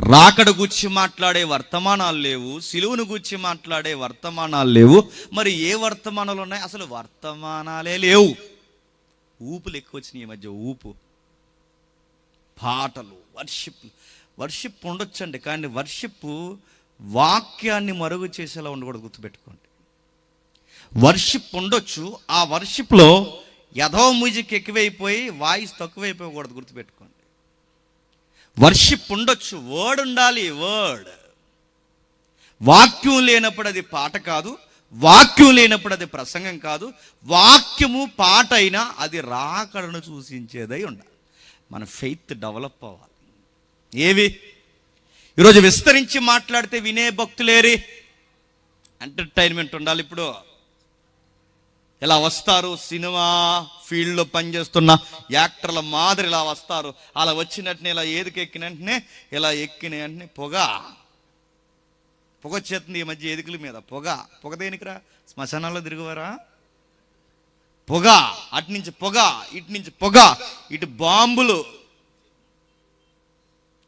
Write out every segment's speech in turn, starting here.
రాకడ గురించి మాట్లాడే వర్తమానాలు లేవు, సిలువును గురించి మాట్లాడే వర్తమానాలు లేవు. మరి ఏ వర్తమానాలు ఉన్నాయి? అసలు వర్తమానాలే లేవు. ఊపులు ఎక్కువ వచ్చినాయి ఈ మధ్య. ఊపు, పాటలు, వర్షిప్ ఉండొచ్చండి, కానీ వర్షిప్ వాక్యాన్ని మరుగు చేసేలా ఉండకూడదు. గుర్తుపెట్టుకోండి. వర్షిప్ ఉండొచ్చు, ఆ వర్షిప్లో యథో మ్యూజిక్ ఎక్కువైపోయి వాయిస్ తక్కువైపోకూడదు. గుర్తుపెట్టుకోండి. వర్షిప్ ఉండొచ్చు, వర్డ్ ఉండాలి. వర్డ్, వాక్యం లేనప్పుడు అది పాట కాదు, వాక్యం లేనప్పుడు అది ప్రసంగం కాదు. వాక్యము పాట అయినా అది రాకడను సూచించేదై ఉండాలి. మన ఫెయిత్ డెవలప్ అవ్వాలి. ఏవి ఈరోజు విస్తరించి మాట్లాడితే వినే భక్తులేరి? ఎంటర్టైన్మెంట్ ఉండాలి. ఇప్పుడు ఇలా వస్తారు, సినిమా ఫీల్డ్లో పనిచేస్తున్న యాక్టర్ల మాదిరి ఇలా వస్తారు. అలా వచ్చినట్టునే ఇలా ఏదికి ఎక్కిన వెంటనే ఇలా ఎక్కిన వెంటనే పొగ వచ్చేస్తుంది ఈ మధ్య ఎదుకుల మీద. పొగ దేనికిరా? శ్మశానాల్లో తిరుగువారా? పొగ, అటు నుంచి పొగ, ఇటు నుంచి పొగ, ఇటు బాంబులు,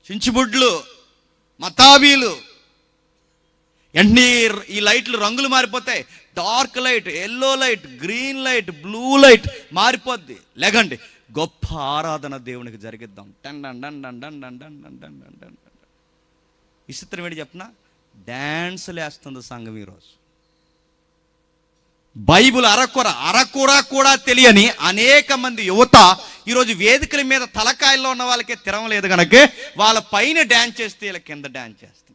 చించుబుడ్లు, మతాబీలు. వెంటనే ఈ లైట్లు రంగులు మారిపోతాయి. Dark light, yellow light, green light, blue light మారిపోద్ది. లేకండి, గొప్ప ఆరాధన దేవునికి జరిగిద్దాం. విచిత్రం ఏంటి చెప్పనా? డాన్సులు వేస్తుంది సంఘం ఈరోజు. బైబిల్ అరకొర కూడా తెలియని అనేక మంది యువత ఈరోజు వేదికల మీద తలకాయల్లో ఉన్న వాళ్ళకే తిరగలేదు కనుక వాళ్ళ పైన డ్యాన్స్ చేస్తే ఇలా కింద డ్యాన్స్ చేస్తున్నారు.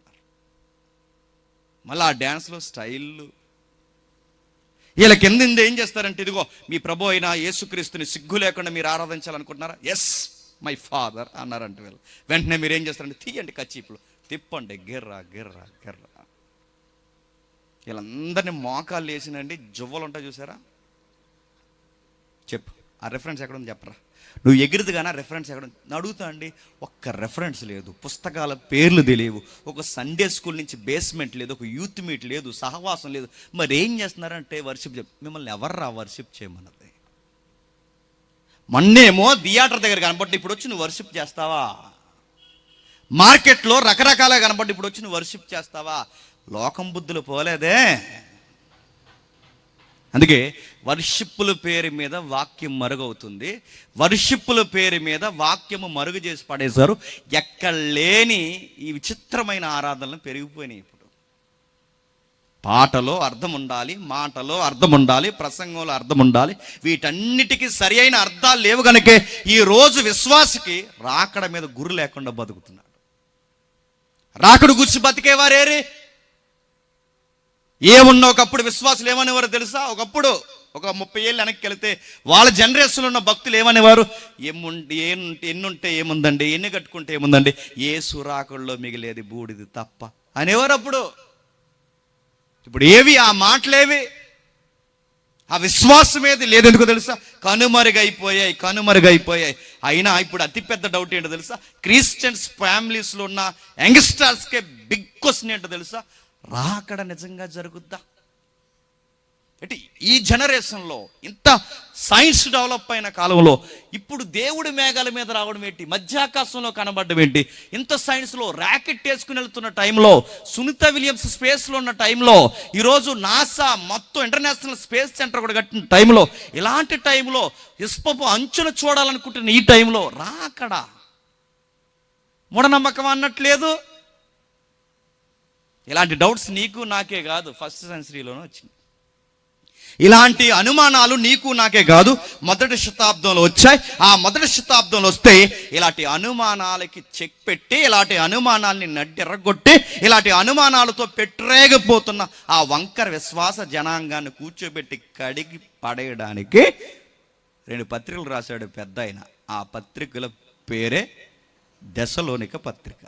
మళ్ళీ ఆ డ్యాన్స్లో స్టైళ్ళు. వీళ్ళ కింద ఏం చేస్తారంటే, ఇదిగో మీ ప్రభు అయిన యేసుక్రీస్తుని సిగ్గు లేకుండా మీరు ఆరాధించాలనుకుంటున్నారా? ఎస్ మై ఫాదర్ అన్నారంటే వీళ్ళు. వెంటనే మీరు ఏం చేస్తారంటే, తీయండి కచ్చీపులు, తిప్పండి, గిర్రా గిర్రా గిర్రా. వీళ్ళందరినీ మోకాళ్ళు వేసినండి జువ్వలు ఉంటాయి చూసారా? చెప్పు, ఆ రెఫరెన్స్ ఎక్కడ ఉంది చెప్పరా? నువ్వు ఎగిరిది కానీ ఆ రెఫరెన్స్ ఎక్కడ ఉంది అడుగుతా అండి. ఒక్క రెఫరెన్స్ లేదు, పుస్తకాల పేర్లు తెలియవు, ఒక సండే స్కూల్ నుంచి బేస్మెంట్ లేదు, ఒక యూత్ మీట్ లేదు, సహవాసం లేదు. మరి ఏం చేస్తున్నారంటే వర్షిప్. మిమ్మల్ని ఎవర్రా వర్షిప్ చేయమన్నది? మొన్నేమో థియేటర్ దగ్గర కనబట్టి ఇప్పుడు వచ్చి నువ్వు వర్షిప్ చేస్తావా? మార్కెట్లో రకరకాలుగా కనబట్టి ఇప్పుడు వచ్చి నువ్వు వర్షిప్ చేస్తావా? లోకం బుద్ధులు పోలేదే. అందుకే వర్షిప్పుల పేరు మీద వాక్యం మరుగవుతుంది. వర్షిప్పుల పేరు మీద వాక్యము మరుగు చేసి పడేశారు. ఎక్కడ లేని ఈ విచిత్రమైన ఆరాధనలు పెరిగిపోయినాయి. ఇప్పుడు పాటలో అర్థం ఉండాలి, మాటలో అర్థం ఉండాలి, ప్రసంగంలో అర్థం ఉండాలి. వీటన్నిటికీ సరి అయిన అర్థాలు లేవు కనుకే ఈరోజు విశ్వాసికి రాకడ మీద గురి లేకుండా బతుకుతున్నాడు. రాకడు గురించి బతికేవారేరే? ఏమున్నా ఒకప్పుడు విశ్వాసులు ఏమనేవారు తెలుసా? ఒకప్పుడు ఒక 30 ఏళ్ళు వెనక్కి వెళితే వాళ్ళ జనరేషన్లో ఉన్న భక్తులు ఏమనేవారు? ఎన్నుంటే ఏముందండి, ఎన్ని కట్టుకుంటే ఏముందండి, ఏ సురాకుల్లో మిగిలేది బూడిది తప్ప అనేవారు అప్పుడు. ఇప్పుడు ఏవి ఆ మాటలేవి? ఆ విశ్వాసం ఏది లేదు. ఎందుకు తెలుసా? కనుమరుగైపోయాయి. అయినా ఇప్పుడు అతిపెద్ద డౌట్ ఏంటో తెలుసా? క్రిస్టియన్స్ ఫ్యామిలీస్లో ఉన్న యంగ్స్టర్స్కే బిగ్ క్వశ్చన్ ఏంటో తెలుసా? రాకడ నిజంగా జరుగుద్దా? అంటే ఈ జనరేషన్లో ఇంత సైన్స్ డెవలప్ అయిన కాలంలో ఇప్పుడు దేవుడి మేఘాల మీద రావడం ఏంటి, మధ్యాకాశంలో కనబడడం ఏంటి, ఇంత సైన్స్లో ర్యాకెట్ వేసుకుని వెళ్తున్న టైంలో, సునీత విలియమ్స్ స్పేస్లో ఉన్న టైంలో, ఈరోజు నాసా మొత్తం ఇంటర్నేషనల్ స్పేస్ సెంటర్ కూడా కట్టిన టైంలో, ఇలాంటి టైంలో ఇస్పపు అంచును చూడాలనుకుంటున్న ఈ టైంలో రాకడ మూఢనమ్మకం అన్నట్లేదు. ఇలాంటి డౌట్స్ నీకు నాకే కాదు, ఫస్ట్ సెంచరీలోనే వచ్చింది. ఇలాంటి అనుమానాలు నీకు నాకే కాదు, మొదటి శతాబ్దంలో వచ్చాయి. ఆ మొదటి శతాబ్దంలో వస్తే ఇలాంటి అనుమానాలకి చెక్ పెట్టి, ఇలాంటి అనుమానాల్ని నడ్డెరగొట్టి, ఇలాంటి అనుమానాలతో పెట్టరేగిపోతున్న ఆ వంకర విశ్వాస జనాంగాన్ని కూర్చోబెట్టి కడిగి పడేయడానికి 2 పత్రికలు రాశాడు పెద్ద ఆయన. ఆ పత్రికల పేరే దశలోనిక పత్రిక.